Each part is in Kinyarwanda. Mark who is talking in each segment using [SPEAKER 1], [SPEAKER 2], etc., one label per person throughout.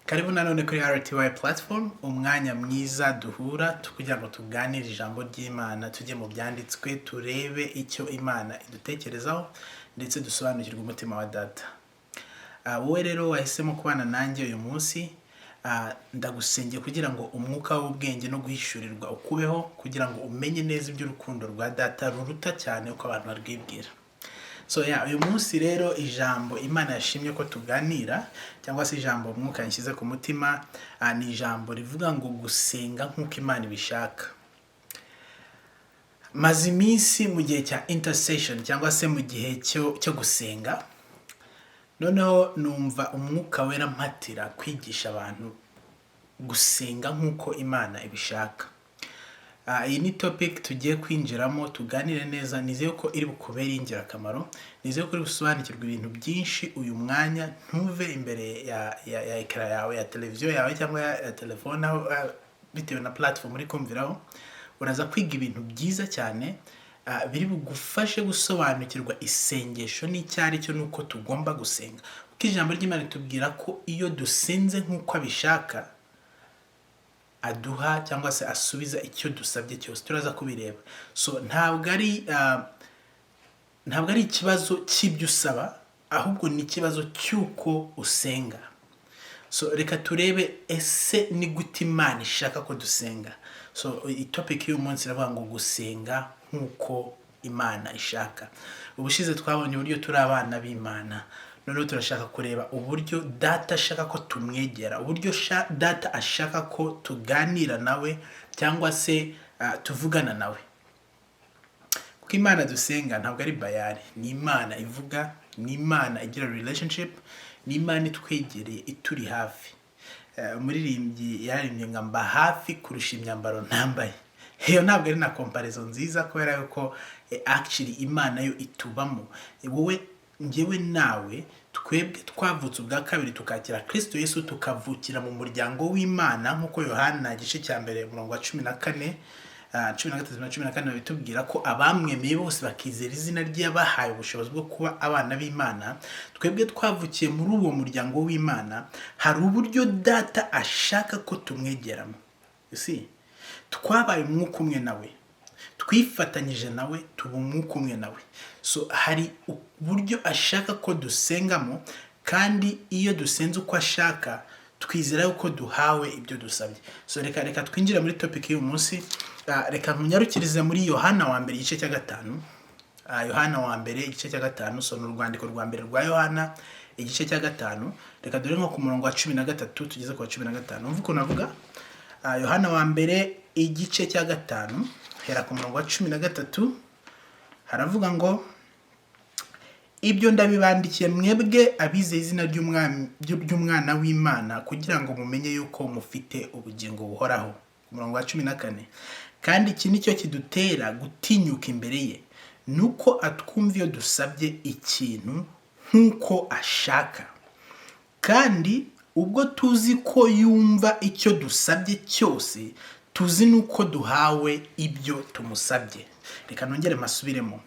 [SPEAKER 1] Karibu nanone kuri RTY platform, umwanya mwiza duhura kugira ngo tuganire ijambo ry'Imana, tujye mu byanditswe turebe icyo Imana idutekerezaho ndetse dusobanukirwe umutima wa data. Wowe rero wahisemo kubana nanjye uyu munsi, ndagusengeye kugira ngo umwuka w'ubwenge no guhishurirwa ukubeho, kugira ngo umenye neza iby'urukundo rwa data ruruta cyane uko abantu barwibwira. Uyu munsi rero ijambo Imana yashimye ko tuganira, cyangwa se ijambo umwuka yanshyize ku mutima, ni ijambo rivuga ngo gusenga nk'uko Imana ibishaka. Maze iminsi mu gihe cya intercession, cyangwa se mu gihe cyo gusenga, noneho numva umwuka wera mpatira kwigisha abantu gusenga nk'uko Imana ibishaka. Iyi ni topic tugiye kwinjiramo tuganire neza, nizeye ko iri bukubere ingirakamaro, nizeye ko uri gusobanukirwa ibintu byinshi uyu mwanya. Ntuve imbere ya ekara yawe, ya televiziyo yawe cyangwa ya telefone, aho bitewe na platform uri kumviraho, uraza kwiga ibintu byiza cyane biri bugufashe gusobanukirwa isengesho n'icyari cyo nuko tugomba gusenga. Kuko ijambo ry'Imana ritubwira ko iyo dusenze nk'uko abishaka, aduha cyangwa se asubiza icyo dusabye cyose. Turaza kubireba. Ntabwo ari ikibazo cy'ibyo usaba, ahubwo ni ikibazo cy'uko usenga. Reka turebe ese ni gute Imana ishaka ko dusenga. Topic y'uyu munsi iravuga ngo gusenga nk'uko Imana ishaka. Ubushize twabonye uburyo turi abana b'Imana, noneho turashaka kureba uburyo data ashaka ko tumwegera, uburyo data ashaka ko tuganira nawe cyangwa se tuvugana nawe. Kuko Imana dusenga ntabwo ari bayari, ni Imana ivuga, ni Imana igira relationship, ni Imana itwegereye, ituri hafi. Umuririmbyi yaririmbye ngo mba hafi kurusha imyambaro ntambaye. Iyo ntabwo ari na comparison nziza, kubera yuko actually Imana yo itubamo. Wowe, njyewe nawe, twebwe twavutse ubwa kabiri tukakira Kristo Yesu, tukavukira mu muryango w'Imana, nk'uko Yohana igice cya mbere umurongo wa 13 na 14 bitubwira ko abamwemeye bose bakizera izina rye yabahaye ubushobozi bwo kuba abana b'Imana. Twebwe twavukiye muri uwo muryango w'Imana, hari uburyo data ashaka ko tumwegeramo. Twabaye umwuka umwe nawe, twifatanyije nawe, tuba umwuka umwe nawe. Hari uburyo ashaka ko dusengamo, kandi iyo dusenze uko ashaka, twizera yuko duhawe ibyo dusabye. Reka twinjira muri topic y'uyu munsi. Reka munyarukirize muri Yohana wa mbere igice cya 5. Yohana wa mbere igice cya 5, ni urwandiko rwa mbere rwa Yohana igice cya 5. Reka dore nko ku murongo wa 13 tugeze ku wa 15. Umva uko navuga. Yohana wa mbere igice cya 5 hera ku murongo wa 13, haravuga ngo ibyo ndabibandikiye mwebwe abizeye izina ry'umwana w'Imana, kugira ngo mumenye yuko mufite ubugingo buhoraho. Ku murongo wa 14, kandi iki nicyo kidutera gutinyuka imbere ye, nuko atwumva iyo dusabye ikintu nk'uko ashaka. Kandi ubwo tuzi ko yumva icyo dusabye cyose, tuzi nuko duhawe ibyo tumusabye. Reka nongere masubiremo.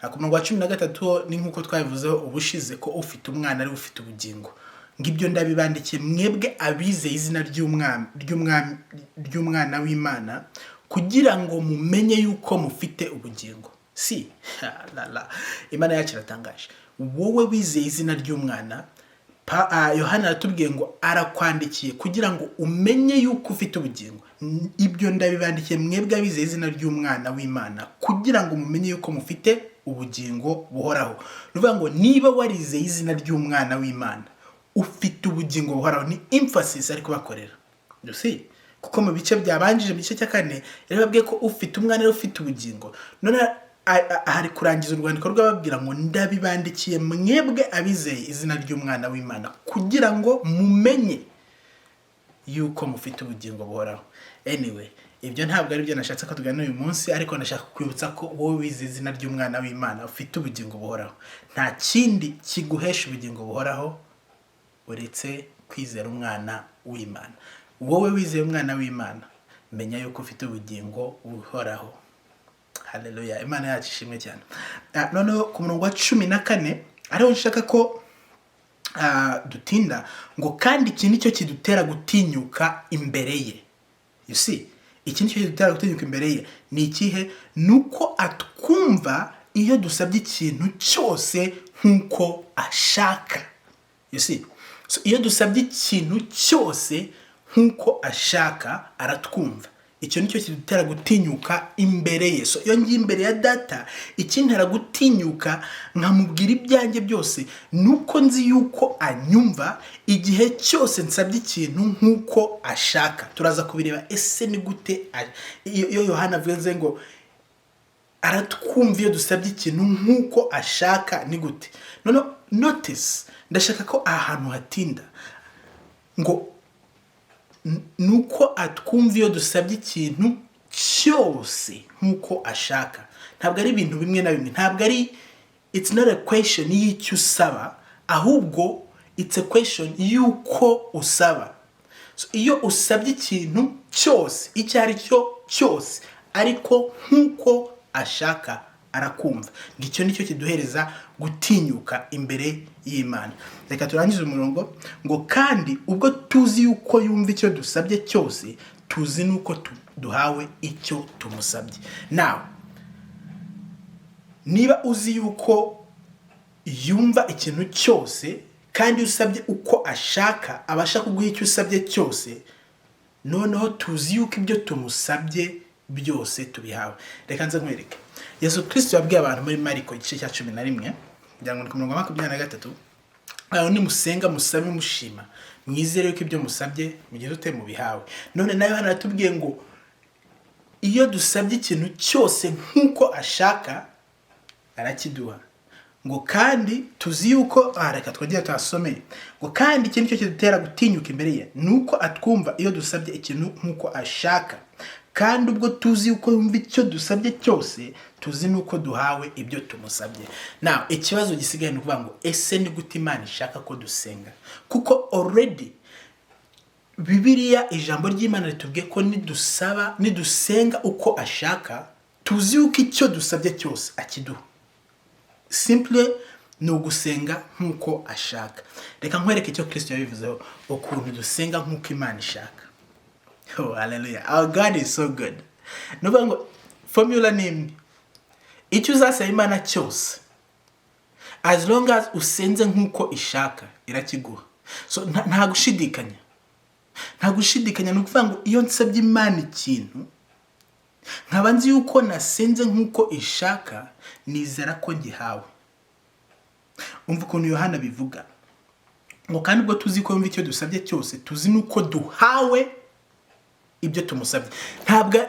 [SPEAKER 1] Ku murongo wa 13 ni nk'uko twabivuzeho ubushize ko ufite umwana ari ufite ubugingo. Ngibyo ndabibandikiye mwebwe abizeye izina ry'umwana w'Imana, kugira ngo mumenye yuko mufite ubugingo. Imana yacu iratangaje. Wowe wizeye izina ry'umwana, Yohana aratubwiye ngo arakwandikiye kugira ngo umenye yuko ufite ubugingo. Ibyo ndabibandikiye mwebwe abizeye izina ry'umwana w'Imana, kugira ngo mumenye yuko mufite ubugingo buhoraho. Nuvuga ngo niba warizeye izina ry'umwana w'Imana, ufite ubugingo buhoraho. Ni emphasis ari kubakorera. Kuko mu bice byabanjije, mu gice cya 4 yarababwiye ko ufite umwana ari ufite ubugingo. None hari kurangiza urwandiko rw'ababwira ngo ndabibandikiye mwebwe abizeye izina ry'umwana w'Imana, kugira ngo mumenye yuko mufite ubugingo buhoraho. Anyway, ibyo ntabwo ari byo nashatse ko tuganira uyu munsi, ariko nashaka kwibutsa ko wowe wizeye izina ry'umwana w'Imana ufite ubugingo buhoraho. Nta kindi kiguhesha ubugingo buhoraho uretse kwizera umwana w'Imana. Wowe wizeye umwana w'Imana, menya yuko ufite ubugingo buhoraho. Haleluya, Imana yacu ishimwe cyane. Noneho ku murongo wa 14 ariho nshaka ko dutinda, ngo kandi iki nicyo kidutera gutinyuka imbere ye. You see, iki nicyo kidutera gutinyuka imbere ye ni ikihe? Nuko atwumva iyo dusabye ikintu cyose nk'uko ashaka. You see, so iyo dusabye ikintu cyose nk'uko ashaka aratwumva. Icyo nicyo kidutera gutinyuka imbere ye. So iyo ngiye imbere ya data, ikintera gutinyuka nkamubwira ibyanjye byose nuko nzi yuko anyumva igihe cyose nsabye ikintu nk'uko ashaka. Turaza kubireba ese ni gute iyo Yohana avuze ngo aratwumva iyo dusabye ikintu nk'uko ashaka ni gute. No, notice, ndashaka ko ahantu hatinda ngo nuko atwumva iyo dusabye ikintu cyose nk'uko ashaka. Ntabwo ari ibintu bimwe na bimwe, ntabwo ari, it's not a question y'icyo usaba, ahubwo it's a question y'uko usaba. So iyo usabye ikintu cyose, icyo ari cyo cyose, ariko nk'uko ashaka arakumva. Ngicyo nicyo kiduhereza gutinyuka imbere y'Imana. Reka turangize umurongo ngo kandi ubwo tuzi yuko yumva icyo dusabye cyose, tuzi nuko duhawe icyo tumusabye. Now, niba uzi yuko yumva ikintu cyose kandi usabye uko ashaka, abasha kuguha icyo usabye cyose, noneho tuzi yuko ibyo tumusabye byose tubihawe. Reka nze nkwereke. Yesu Kristo yabwiye abantu muri Mariko igice cya 11 kugira ngo ku murongo wa 23, aho ni musenga musabe mushima mwizere yuko ibyo musabye mugize ute mubihawe. None nayo hano atubwiye ngo iyo dusabye ikintu cyose nk'uko ashaka arakiduha. Ngo kandi tuzi yuko reka twagiye twasomeye ngo kandi ikintu cyo kidutera gutinyuka imbere ye nuko atwumva iyo dusabye ikintu nk'uko ashaka, kandi ubwo tuzi yuko yumva icyo dusabye cyose, tuzi nuko duhawe ibyo tumusabye. Now, ikibazo gisigaye ni ukuvuga ngo ese ni gute Imana ishaka ko dusenga? Kuko already Bibiliya, ijambo ry'Imana ritubwiye ko nidusenga uko ashaka, tuzi yuko icyo dusabye cyose akiduha. Simply ni ugusenga nk'uko ashaka. Reka nkwereke icyo Kristo yabivuzeho ukuntu dusenga nk'uko Imana ishaka. Oh, hallelujah. Our God is so good. Nuvuga ngo formula ni icyo uzasaba Imana cyose, as long as usenze nk'uko ishaka, irakiguha. So nta gushidikanya. Nta gushidikanya ni ukuvuga ngo iyo nsabye Imana ikintu, nkaba nzi yuko nasenze nk'uko ishaka, nizera ko ngihawe. Umva ukuntu Yohana bivuga. Ngo kandi ubwo tuzi ko yumva icyo dusabye cyose, tuzi nuko duhawe ibyo tumusabye.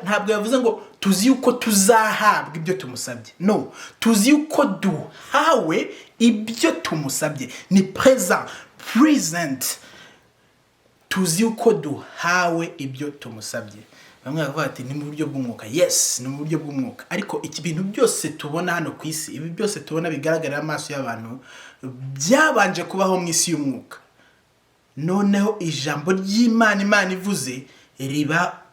[SPEAKER 1] Ntabwo yavuze ngo tuzi yuko tuzahabwa ibyo tumusabye. No, tuzi yuko duhawe ibyo tumusabye. Ni present. Tuzi yuko duhawe ibyo tumusabye. Bamwe bavuga ati ni mu buryo bw'umwuka. Yes, ni mu buryo bw'umwuka. Ariko iki bintu byose tubona hano ku isi, ibi byose tubona bigaragarira amaso y'abantu, byabanje kubaho mu isi y'umwuka. Noneho ijambo ry'Imana, Imana ivuze,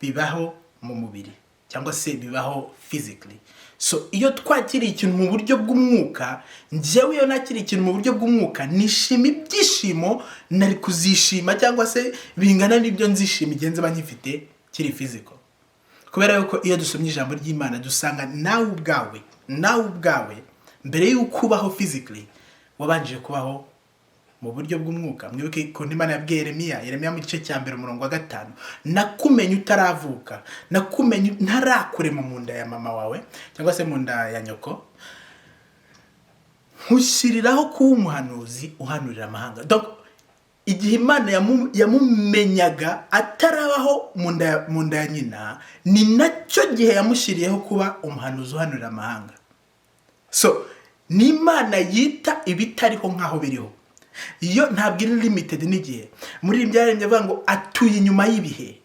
[SPEAKER 1] bibaho mu mubiri, cyangwa se bibaho physically. So iyo twakiriye ikintu mu buryo bw'umwuka, njyewe iyo nakiriye ikintu mu buryo bw'umwuka, nishima ibyishimo nari kuzishima cyangwa se bingana n'ibyo nzishima igihe nzaba nkifite kiri physical. Kubera yuko iyo dusomye ijambo ry'Imana dusanga nawe ubwawe mbere y'uko ubaho physically wabanje kubaho mu buryo bw'umwuka. Mwibuke ko Imana yabwiye Yeremiya mu gice cya 1 umurongo wa 5, nakumenye utaravuka, nakumenye ntarakurema mu nda ya mama wawe cyangwa se mu nda ya nyoko, nkushyiriraho kuba umuhanuzi uhanurira amahanga. Donc igihe Imana yamumenyaga atarabaho mu nda ya nyina, ni nacyo gihe yamushyiriyeho kuba umuhanuzi uhanurira amahanga. So ni Imana yita ibitariho nkaho biriho. Iyo ntabwo iri limited n'igihe. Muri ibyaremye avuga ngo atuye inyuma y'ibihe.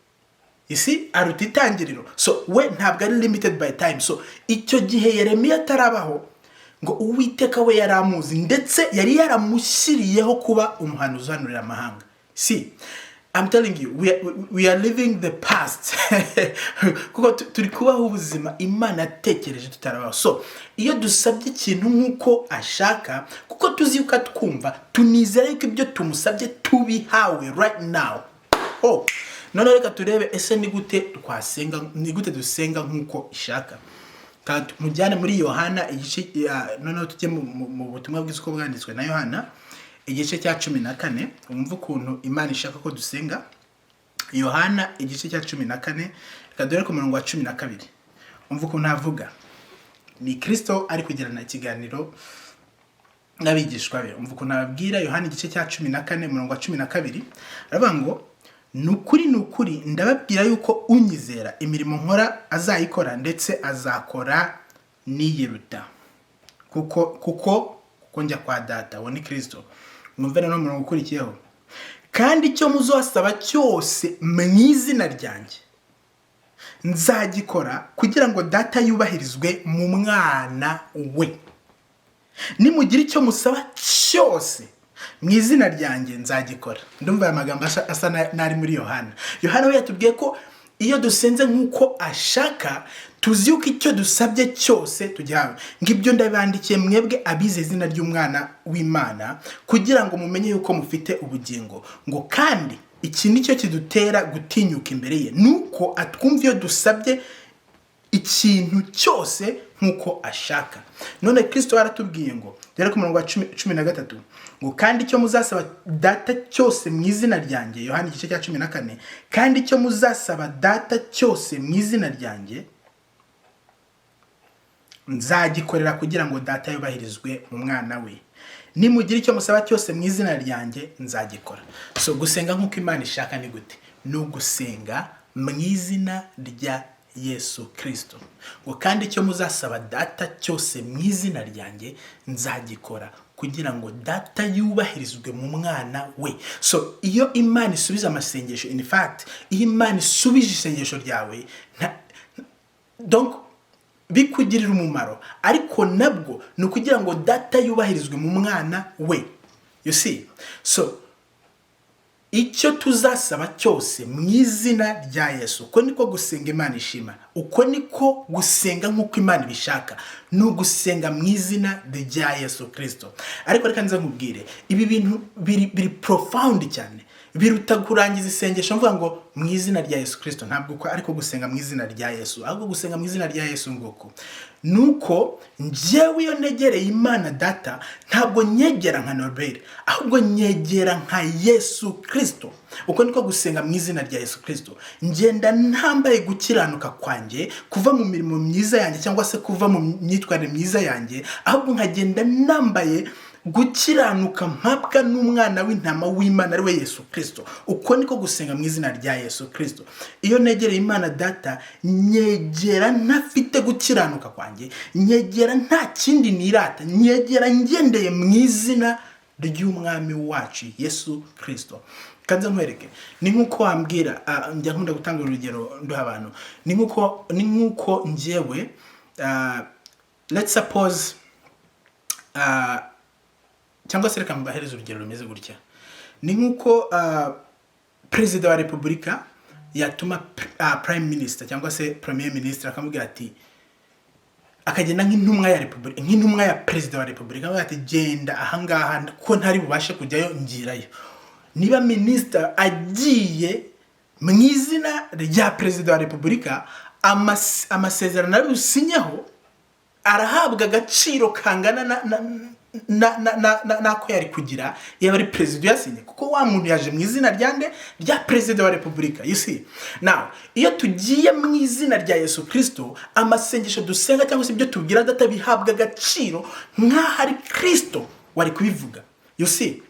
[SPEAKER 1] Isi aruta itangiriro. So we ntabwo ari limited by time. So icyo gihe Yeremiya atarabaho, ngo Uwiteka we yaramuzi ndetse yari yaramushyiriyeho kuba umuhanuzi uhanurira amahanga. Si I'm telling you, we are living the past. Kuko turi kubaho ubuzima Imana yatekereje tutarabaho. So iyo dusabye ikintu nkuko ashaka, kuko tuzi yuko twumva, tunizera yuko ibyo tumusabye tubihawe right now. None reka turebe ese ni gute twasenga, ni gute dusenga nkuko ishaka. Mujyane muri Yohana igice none tujye mu butumwa bw'isuko bwanditswe na Yohana igice cya 14, umva ukuntu Imana ishaka ko dusenga. Yohana igice cya 14, reka dore ku murongo wa 12. Umva ukuntu avuga. Ni Kristo ari kugirana ikiganiro n'abigishwa be. Umva ukuntu ababwira. Yohana igice cya 14 umurongo wa 12, aravuga ngo nukuri ndababwira yuko unyizera imirimo nkora azayikora ndetse azakora niyiruta, kuko njya kwa Data. Wo ni Kristo. Mwumve no murongo ukurikiyeho. Kandi icyo muzosaba cyose mu izina ryanjye nzagikora kugira ngo Data yubahirizwe mu mwana we. Nimugira icyo musaba cyose mu izina ryanjye nzagikora. Ndumva aya magambo asa nari muri Yohana. Yohana we yatubwiye ko iyo dusenze nkuko ashaka, tuzi yuko icyo dusabye cyose tugihawe. Ngibyo ndabandikiye mwebwe abize izina ry'umwana w'Imana, kugira ngo mumenye yuko mufite ubugingo. Ngo kandi iki nicyo kidutera gutinyuka imbere ye, nuko atwumva iyo dusabye ikintu cyose nkuko ashaka. None Kristo aratubwiye ngo dore ku murongo wa 13, ngo kandi icyo muzasaba Data cyose mu izina ryanjye. Yohana igice cya 14, kandi icyo muzasaba Data cyose mu izina ryanjye nzagikorera kugira ngo Data yubahirizwe mu mwana we. Nimugira icyo musaba cyose mu izina ryanjye nzagikora. So gusenga nkuko Imana ishaka ni gute? No gusenga mu izina rya Yesu Kristo. Ngo kandi icyo muzasaba Data cyose mu izina ryanjye nzagikora kugira ngo Data yubahirizwe mu mwana we. So iyo Imana isubiza amasengesho, in fact iyo Imana isubije isengesho ryawe, donc bikugirira umumaro, ariko nabwo no kugira ngo Data yubahirizwe mu mwana we. You see? So icyo tuzasaba cyose mu izina rya Yesu, uko niko gusenga Imana ishima, uko niko gusenga nkuko Imana ibishaka, no gusenga mu izina rya Yesu Kristo. Ariko reka nze nkubwire, ibi bintu biri profound cyane, biruta kurangiza isengesho mvuga ngo mu izina rya Yesu Kristo. Ntabwo uko ariko gusenga mu izina rya Yesu, ahubwo gusenga mu izina rya Yesu nguko nuko njyewe iyo negereye Imana Data, ntabwo nyegera nka Norbert, ahubwo nyegera nka Yesu Kristo. Uko niko gusenga mu izina rya Yesu Kristo. Ngenda ntambaye gukiranuka kwanjye kuva mu mirimo myiza yanjye cyangwa se kuva mu myitwarire myiza yanjye, ahubwo nkagenda nambaye gukiranuka mpabwa n'umwana w'intama w'Imana ari we Yesu Kristo. Uko niko gusenga mu izina rya Yesu Kristo. Iyo negereye Imana Data, nyegera ntafite gukiranuka kwanjye, nyegera nta kindi nirata, nyegera ngendeye mu izina ry'umwami wacu Yesu Kristo. Kanze nkwereke, ni nkuko wambwira, njya nkunda gutanga urugero nduha abantu. Ni nkuko njyewe, let's suppose cyangwa se reka mbahereza urugero rumeze gutya. Ni nkuko Perezida wa Repubulika yatuma Prime Minister cyangwa se Premier Minister akamubwira ati, akagenda nk'intumwa ya Repubulika, nk'intumwa ya Perezida wa Repubulika, avuga ati genda ahangaha ko ntari bubashe kujyayo, ngirayo. Niba Minister agiye mu izina rya Perezida wa Repubulika, amasezerano ari businyeho arahabwa agaciro kangana nako yari kugira iyo ari Perezida yasinye, kuko wa muntu yaje mu izina rya Perezida wa Repubulika. You see? Now, iyo tugiye mu izina rya Yesu Kristo, amasengesho dusenga cyangwa se ibyo tubwira Data bihabwa agaciro nk'aho ari Kristo wari kubivuga. You see?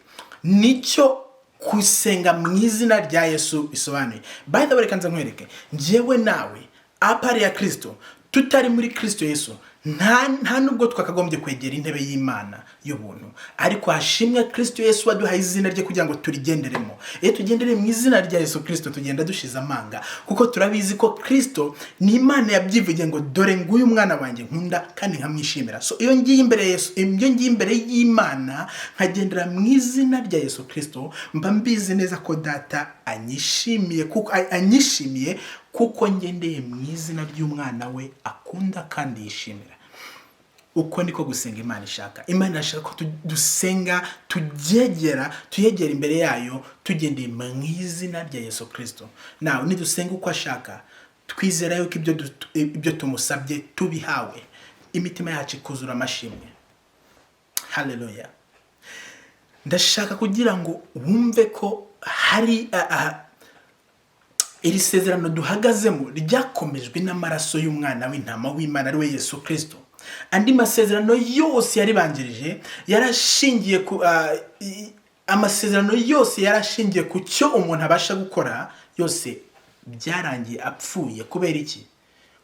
[SPEAKER 1] Nicyo kusenga mu izina rya Yesu bisobanuye. By the way, kanza nkwereke, njyewe nawe apari ya Kristo, tutari muri Kristo Yesu, nta nubwo twakagombye kwegera intebe y'Imana y'ubuntu, ariko hashimwe Kristo Yesu waduhaye izina rye kugira ngo turigenderemo. Iyo tugendere mu izina rya Yesu Kristo tugenda dushize amanga, kuko turabizi ko Kristo ni Imana yabyivugiye ngo dore nguyu umwana wanjye nkunda kandi nkamwishimira. So iyo ngiye imbere y'Imana nkagendera mu izina rya Yesu Kristo, mba mbizi neza ko data anyishimiye kuko ngendeye mu izina ry'umwana we akunda kandi yishimira. Uko niko gusenga Imana ishaka. Imana irashaka ko dusenga, tuyegera imbere yayo tugendeye mu izina rya Yesu Kristo. Nawe nidusenga uko ashaka, twizera yuko ibyo tumusabye tubihawe, imitima yacu ikuzura amashimwe. Haleluya. Ndashaka kugira ngo wumve ko hari iri sezerano duhagazemo ryakomejwe n'amaraso y'umwana w'intama w'Imana ari we Yesu Kristo. Andi masezerano yose yaribanjirije yarashingiye ku amasezerano yose yarashingiye ku cyo umuntu abasha gukora, yose byarangiye apfuye. Kubera iki?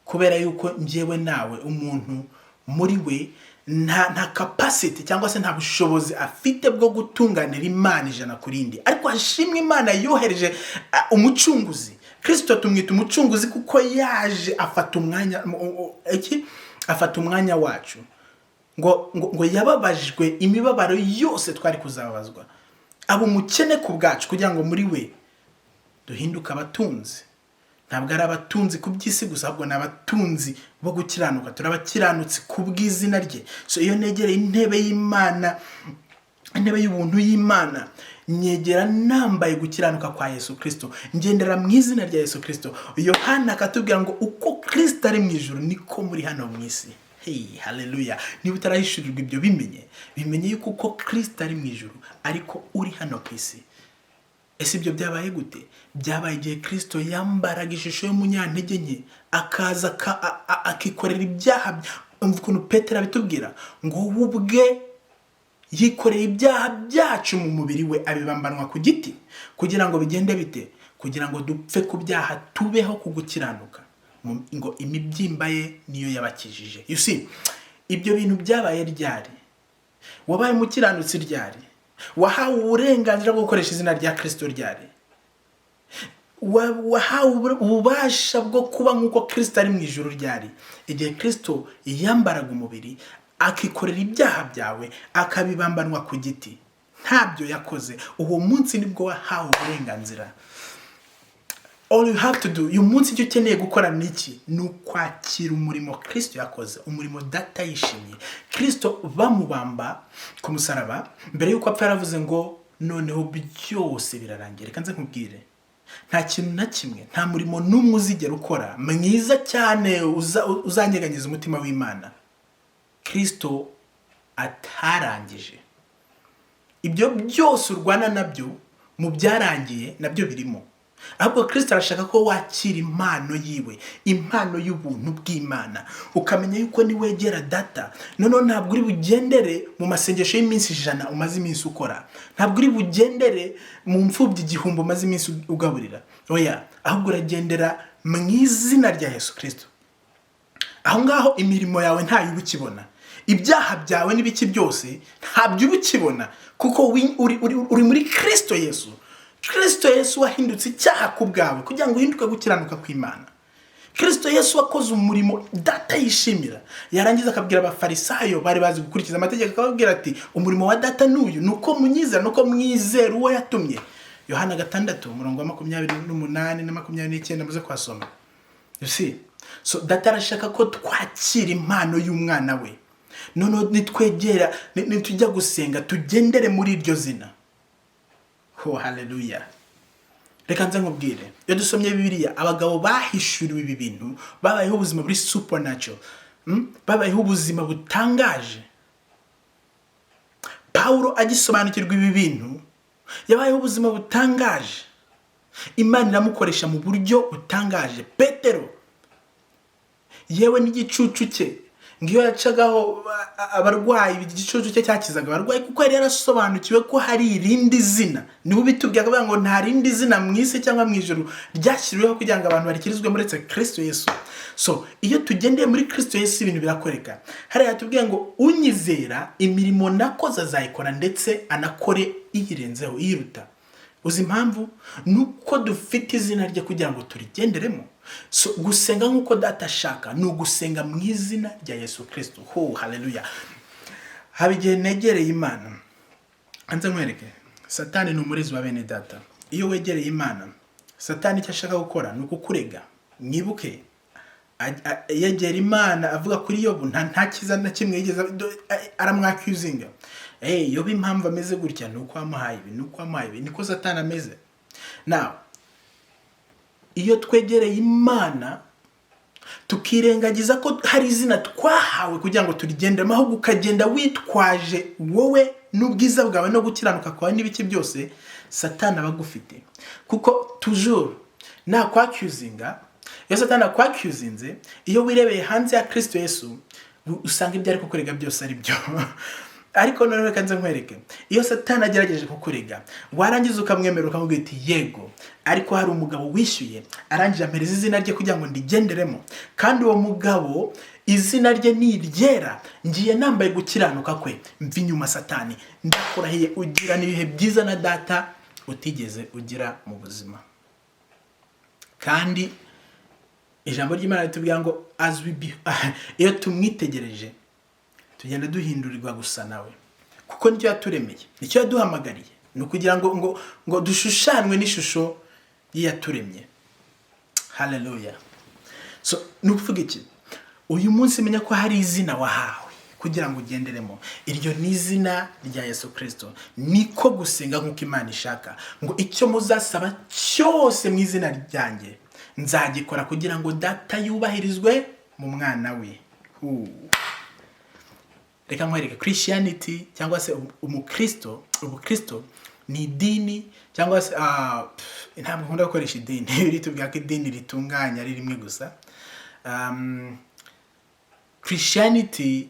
[SPEAKER 1] Kubera yuko njyewe nawe umuntu muri we nta capacity cyangwa se nta bushobozi afite bwo gutunganira Imana ijana ku rindi. Ariko hashimwe Imana yohereje umucunguzi. Kristo tumwita umucunguzi kuko yaje afata umwanya wacu, ngo yababajwe imibabaro yose twari kuzababazwa, abo umukene ku bwacu kugira ngo muri we duhinduke abatunzi. Ntabwo ari abatunzi ku by'isi gusa, ahubwo ni abatunzi bo gukiranuka. Turabakiranutse ku bw'izina rye. So iyo negereye intebe y'Imana, intebe y'ubuntu y'Imana, nyegera nambaye gukiranuka kwa Yesu Kristo, ngendera mu izina rya Yesu Kristo. Yohana akatubwira ngo uko Kristo ari mu ijuru niko muri hano mu isi. Hey, haleluya. Niba utarahishurirwa ibyo bimenye yuko uko Kristo ari mu ijuru ariko uri hano ku isi. Ese ibyo byabaye gute? Byabaye igihe Kristo yambaraga ishusho y'umunyantege nke, akaza akikorera ibyaha. Umva ukuntu Petero abitubwira ngo ubwe yikoreye ibyaha byacu mu mubiri we, abibambanwa ku giti kugira ngo bigende bite? Kugira ngo dupfe ku byaha tubeho ku gukiranuka. Ngo imibyimba ye niyo yabakijije. You see, ibyo bintu byabaye ryari? Wabaye umukiranutsi ryari? Wahawe uburenganzira bwo gukoresha izina rya Kristo ryari? Wahawe ububasha bwo kuba nk'uko Kristo ari mu ijuru ryari? Igihe Kristo yambaraga umubiri, akikorera ibyaha byawe, akabibambanwa ku giti, ntabyo yakoze. Uwo munsi nibwo wahawe uburenganzira. All you have to do, uyu munsi icyo ukeneye gukora ni iki? Ni ukwakira umurimo Kristo yakoze, umurimo data yishimiye. Kristo bamubamba ku musaraba, mbere yuko apfa yaravuze ngo noneho byose birarangiye. Reka nze nkubwire, nta kintu na kimwe, nta murimo n'umwe uzigera ukora mwiza cyane uzanyeganyiza umutima w'Imana Kristo atarangije. Ibyo byose urwana nabyo mu byarangiye nabyo birimo. Ahubwo Kristo arashaka ko wakira impano yiwe, impano y'ubuntu bw'Imana, ukamenya yuko ni wegera data. Noneho ntabwo uri bugendere mu masengesho y'iminsi 100 umaze iminsi ukora, ntabwo uri bugendere mu mfubyi 1000 umaze iminsi ugaburira. Oya, ahubwo uragendera mu izina rya Yesu Kristo. Aho ngaho imirimo yawe ntayo ubukibona, ibyaha byawe n'ibiki byose ntabyo ubukibona, kuko uri muri Kristo Yesu. Kristo Yesu wahindutse icyaha ku bwawe kugira ngo uhinduke gukiranuka kw'Imana. Kristo Yesu wakoze umurimo data yishimira. Yarangiza akabwira abafarisayo bari bazi gukurikiza amategeko, akababwira ati umurimo wa data n'uyu nuko munyizera, nuko mwizera uwo yatumye. Yohana 6:28 na 29 muze kwasoma. You see? So data arashaka ko twakira impano y'umwana we. Noneho nitwegera, nitujya gusenga tugendere muri iryo zina. Oh, haleluya. Reka nze nkubwire, iyo dusomye Bibiliya, abagabo bahishuriwe ibi bintu babayeho ubuzima buri supernatural, babayeho ubuzima butangaje. Paulo agisobanukirwa ibi bintu yabayeho ubuzima butangaje. Imana iramukoresha mu buryo butangaje. Petero yewe n'igicucu cye ngiyo yacagaho abarwayi, igicucu cye cyakizaga abarwayi kuko yari yarasobanukiwe ko hari irindi zina. Niwe bitubwiye akavuga ngo nta rindi zina mu isi cyangwa mu ijuru ryashyiriweho kugira ngo abantu barikirizwe muretse Kristo Yesu. So iyo tugendeye muri Kristo Yesu ibintu birakoreka. Hariya yatubwiye ngo unyizera imirimo nakoze azayikora ndetse anakore iyirenzeho, iyiruta. Uzi impamvu? Nuko dufite izina rye kugira ngo turigenderemo. So gusenga nk'uko data ashaka ni ugusenga mu izina rya Yesu Kristo. Haleluya. Haba igihe negereye Imana, anze nkwereke, Satani ni umurezi wa bene data. Iyo wegereye Imana, Satani icyo ashaka gukora ni ukukurega. Mwibuke yegera Imana avuga kuri Yobu nta kiza na kimwe yigeze aramwakuzinga. Yobu impamvu ameze gutya nuko amuhaye ibi, niko Satani ameze. Now iyo twegereye Imana tukirengagiza ko hari izina twahawe kugira ngo turigendemo, aho ukagenda witwaje wowe n'ubwiza bwawe no gukiranuka kwawe n'ibiki byose, Satani abagufite. Kuko toujours nakwakuzinga, iyo Satani akwakuzinze, iyo wirebeye hanze ya Kristo Yesu usanga ibyo ari kukurega byose ari byo. Ariko none reka nze nkwereke, iyo Satani agerageje kukurega warangiza ukamwemera ukamubwira ati yego, ariko hari umugabo wishyuye arangije ampereza izina rye kugira ngo ndigenderemo, kandi uwo mugabo izina rye ni iryera, ngiye nambaye gukiranuka kwe, mva inyuma Satani, ndakurahiye ugira n'ibihe byiza na data utigeze ugira mu buzima. Kandi ijambo ry'Imana ritubwira ngo iyo tumwitegereje tugenda duhindurirwa gusa nawe, kuko nicyo yaturemeye, nicyo yaduhamagariye, ni ukugira ngo dushushanwe n'ishusho yaturemye. Haleluya. So nukuvuga iki? Uyu munsi menya ko hari izina wahawe kugira ngo ugenderemo. Iryo ni izina rya Yesu Kristo. Niko gusenga nk'uko Imana ishaka, ngo icyo muzasaba cyose mu izina ryanjye nzagikora kugira ngo data yubahirizwe mu mwana we. Reka nkwereke, Christianity cyangwa se ubukristo ni idini cyangwa se ntabwo nkunda gukoresha idini, ritubwira ko idini ritunganya ari rimwe gusa. Christianity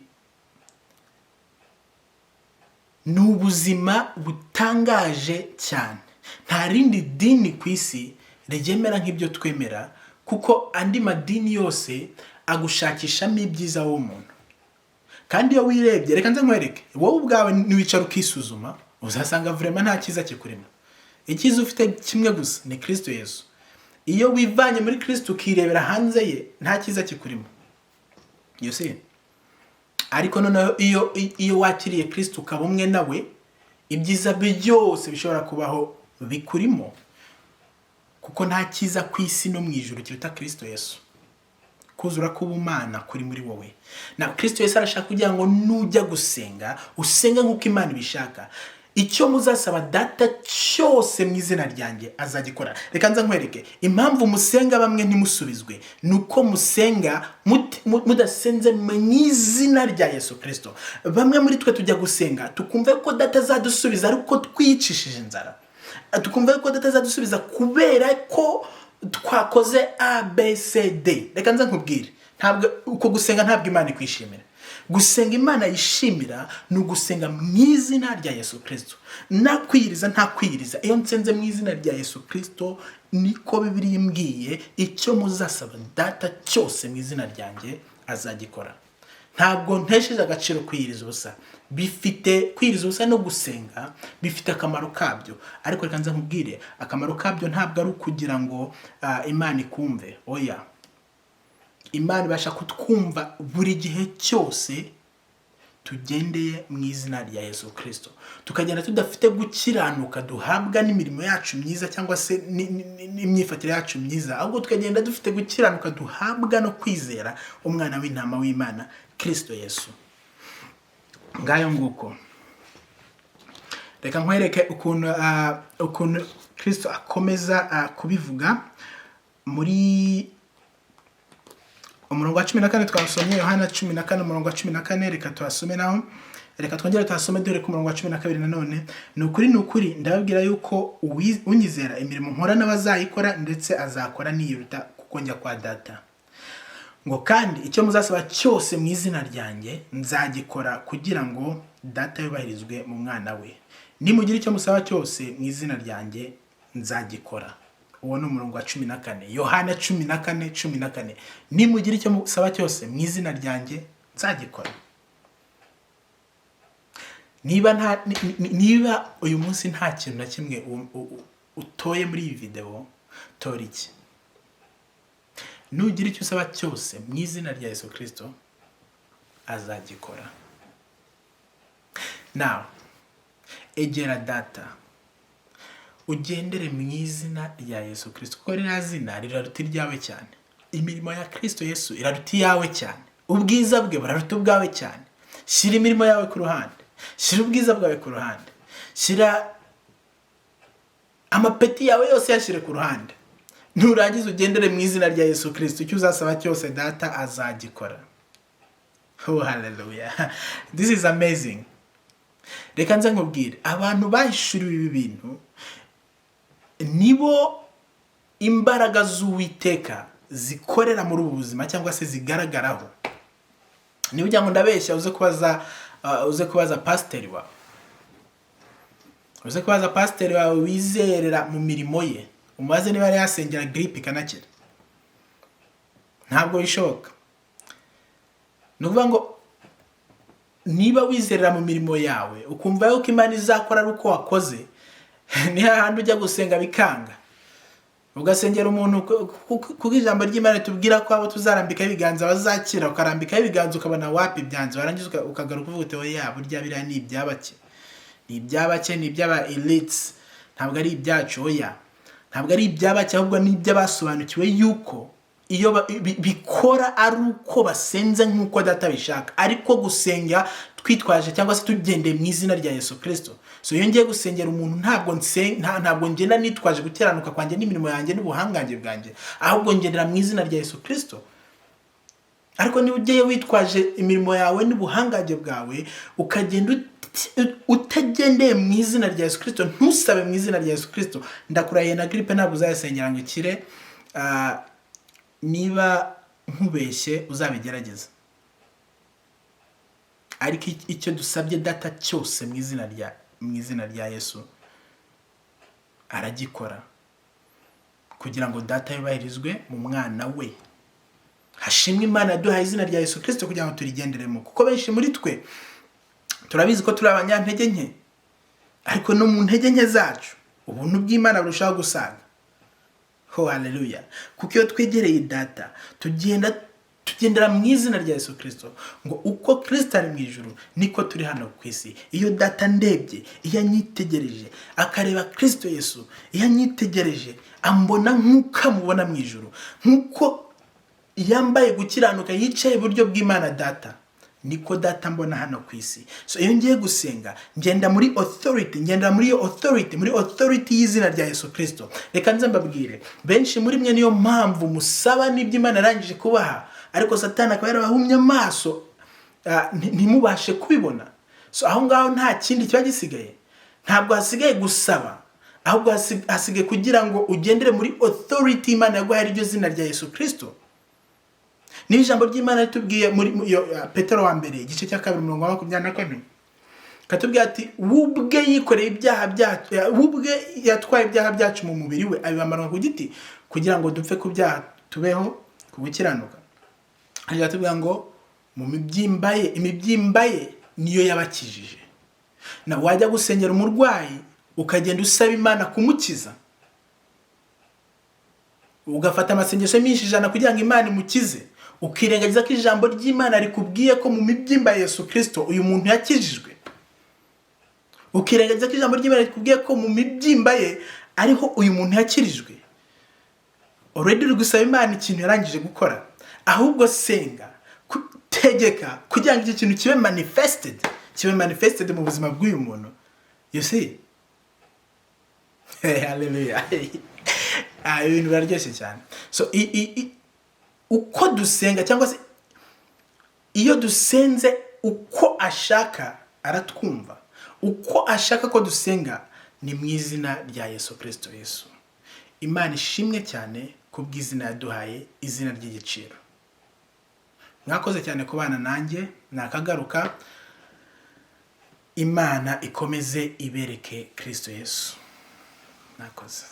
[SPEAKER 1] ni ubuzima butangaje cyane. Nta rindi dini ku isi ryemera nk'ibyo twemera, kuko andi madini yose agushakishamo ibyiza w'umuntu. Kandi iyo wirebye, reka nze nkwereke, wowe ubwawe niwicara ukisuzuma uzasanga vraiment nta cyiza kikurimo. Icyiza ufite kimwe gusa ni Kristo Yesu. Iyo wivanye muri Kristo ukirebera hanze ye, nta cyiza kikurimo. You see? Ariko noneho iyo wakiriye Kristo ukaba umwe nawe, ibyiza byose bishobora kubaho bikurimo, kuko nta cyiza ku isi no mu ijuru kiruta Kristo Yesu. Kuzura kubumana kuri muri wowe. Na Kristo Yesu arashaka kugira ngo nujya gusenga usenga nk'uko Imana ibishaka. Icyo muzasaba data cyose mu izina ryanjye azagikora. Reka nza nkwereke impamvu musenga bamwe ntimusubizwe, nuko musenga mudasenze mu izina rya Yesu Kristo. Bamwe muri twe tujya gusenga tukumva ko data azadusubiza ariko twicishije inzara. Tukumva ko data azadusubiza kubera ko twakoze ABCD. Reka nza nkubwire, ntabwo uko gusenga ntabwo Imana ikwishimira. Gusenga Imana yishimira ni ugusenga mu izina rya Yesu Kristo. Nakwiriza ntakwiriza, iyo nsenze mu izina rya Yesu Kristo niko Bibiliya imbwiye, icyo muzasaba data cyose mu izina ryanjye azagikora. Ntabwo ntesheje agaciro kwiriza ubusa. Bifite kwiriza ubusa no gusenga bifite akamaro kabyo, ariko reka nza nkubwire, akamaro kabyo ntabwo ari ukugira ngo Imana ikumve. Oya, Imana ibasha kutwumva buri gihe cyose tugendeye mu izina rya Yesu Kristo. Tukagenda tudafite gukiranuka duhabwa n'imirimo yacu myiza cyangwa se n'imyifatire yacu myiza, ahubwo tukagenda dufite gukiranuka duhabwa no kwizera umwana w'intama w'Imana Kristo Yesu. Ngayo nguko. Reka nkwereke ukuntu Kristo akomeza kubivuga muri umurongo wa 14. Twasomye Yohana 14 umurongo wa 14. Reka tuhasome naho, reka twongere tuhasome dore ku murongo wa 12 nanone. Ni ukuri ndababwira yuko unyizera imirimo nkora n'abazayikora ndetse azakora niyiruta kuko njya kwa data. ngo kandi icyo muzasaba cyose mu izina ryanjye nzagikora kugira ngo data yubahirizwe mu mwana we. Nimugira icyo musaba cyose mu izina ryanjye nzagikora. Uwo ni umurongo wa 14, Yohana 14:14. Nimugira icyo musaba cyose mu izina ryanjye nzagikora. Niba uyu munsi nta kintu na kimwe utoye muri iyi video, tora iki? Nugira icyo usaba cyose mu izina rya Yesu Kristo azagikora. Now, egera data, ugendere mu izina rya Yesu Kristo, kuko ririya zina riraruta iryawe cyane. Imirimo ya Kristo Yesu iraruta iyawe cyane. Ubwiza bwe buraruta ubwawe cyane. Shyira imirimo yawe ku ruhande, shyira ubwiza bwawe ku ruhande, shyira amapeti yawe yose yashyire ku ruhande. Nurangiza ugendere mu izina rya Yesu Kristo, icyo uzasaba cyose data azagikora. Oh, hallelujah. This is amazing. Reka nze nkubwire, abantu bahishuriwe ibi bintu nibo imbaraga z'Uwiteka zikorera muri ubu buzima cyangwa se zigaragaraho. Niba ujya ngo ndabeshya uze kubaza pasiteri wawe. Uze kubaza pasiteri wawe wizerera mu mirimo ye. Umubaze niba yari yasengera gripe ikanakira. Ntabwo bishoboka. Nukuvuga ngo niba wizerera mu mirimo yawe ukumva yuko Imana izakora ari uko wakoze, ni hahandi ujya gusenga bikanga. Ugasengera umuntu kuko ijambo ry'Imana tubwira ko abo tuzarambika ibiganza bazakira, ukarambika ibiganza ukabona wapi byanze, warangiza ukagaruka uvuga uti oya burya biriya ni ibyabake. Ni ibyabake, ni ibyaba elites. Ntabwo ari ibyacu, oya. Ntabwo ari ibyabake ahubwo ni iby'abasobanukiwe yuko iyo bikora ari uko basenze nk'uko data bishaka, ariko gusenga twitwaje cyangwa se tugendeye mu izina rya Yesu Kristo. So iyo ngiye gusengera umuntu ntabwo ngenda nitwaje gukiranuka kwanjye n'imirimo yanjye n'ubuhangange bwanjye, ahubwo ngendera mu izina rya Yesu Kristo. Ariko niba ugiye witwaje imirimo yawe n'ubuhangange bwawe ukagenda utagendeye mu izina rya Yesu Kristo, ntusabe mu izina rya Yesu Kristo, ndakurahiye na gripe ntabwo uzayasengera ngo ikire. Niba nkubeshye uzabigerageza. Ariko icyo dusabye data cyose mu izina rya Yesu aragikora kugira ngo data yubahirizwe mu mwana we. Hashimwe Imana yaduhaye izina rya Yesu Kristo kugira ngo turigenderemo, kuko benshi muri twe turabizi ko turi abanyantege nke, ariko no mu ntege nke zacu ubuntu bw'Imana burushaho gusaga. Oh, hallelujah. Kuko iyo twegereye data tugendera mu izina rya Yesu Kristo, ngo uko Kristo ari mu ijuru niko turi hano ku isi. Iyo data ndebye, iyo anyitegereje akareba Kristo Yesu, iyo anyitegereje ambona nk'uko amubona mu ijuru, nk'uko yambaye gukiranuka yicaye iburyo bw'Imana data, niko data mbona hano ku isi. So iyo ngiye gusenga ngenda muri authority, muri authority y'izina rya Yesu Kristo. Reka nze mbabwire, benshi muri mwe niyo mpamvu musaba n'ibyo Imana yarangije kubaha, ariko Satani akaba yarabahumye amaso ntimubashe kubibona. So aho ngaho nta kindi kiba gisigaye. Ntabwo hasigaye gusaba, ahubwo hasigaye kugira ngo ugendere muri authority Imana yaguhaye iryo zina rya Yesu Kristo. Ni ijambo ry'Imana ritubwiye muri Petero wa mbere igice cya 2:24. Katubwiye ati ubwe yikoreye ibyaha byacu, ubwe yatwaye ibyaha byacu mu mubiri we abibamanwa ku giti kugira ngo dupfe ku byaha tubeho ku gukiranuka. Hanyuma tubwira ngo mu imibyimba ye niyo yabakijije. Na wajya gusengera umurwayi ukagenda usaba Imana kumukiza, ugafata amasengesho menshi ijana kugira ngo Imana imukize, ukirengagiza ko ijambo ry'Imana rikubwiye ko mu mibyimba ya Yesu Kristo uyu muntu yakijijwe. Ukirengagiza ko ijambo ry'Imana rikubwiye ko mu mibyimba ye ariho uyu muntu yakirijwe. Already uri gusaba Imana ikintu yarangije gukora, ahubwo senga tegeka kugira ngo iki kintu kibe manifested mu buzima bw'uyu muntu. You see? Hey, hallelujah. Ibintu biraryoshye cyane. So uko dusenga cyangwa se iyo dusenze uko ashaka aratwumva, uko ashaka ko dusenga ni mu izina rya Yesu Kristo Yesu. Imana ishimwe cyane kubw'izina yaduhaye, izina ry'igiciro. mwakoze cyane kubana nanjye, nakagaruka. Imana ikomeze ibereke Kristo Yesu. Mwakoze.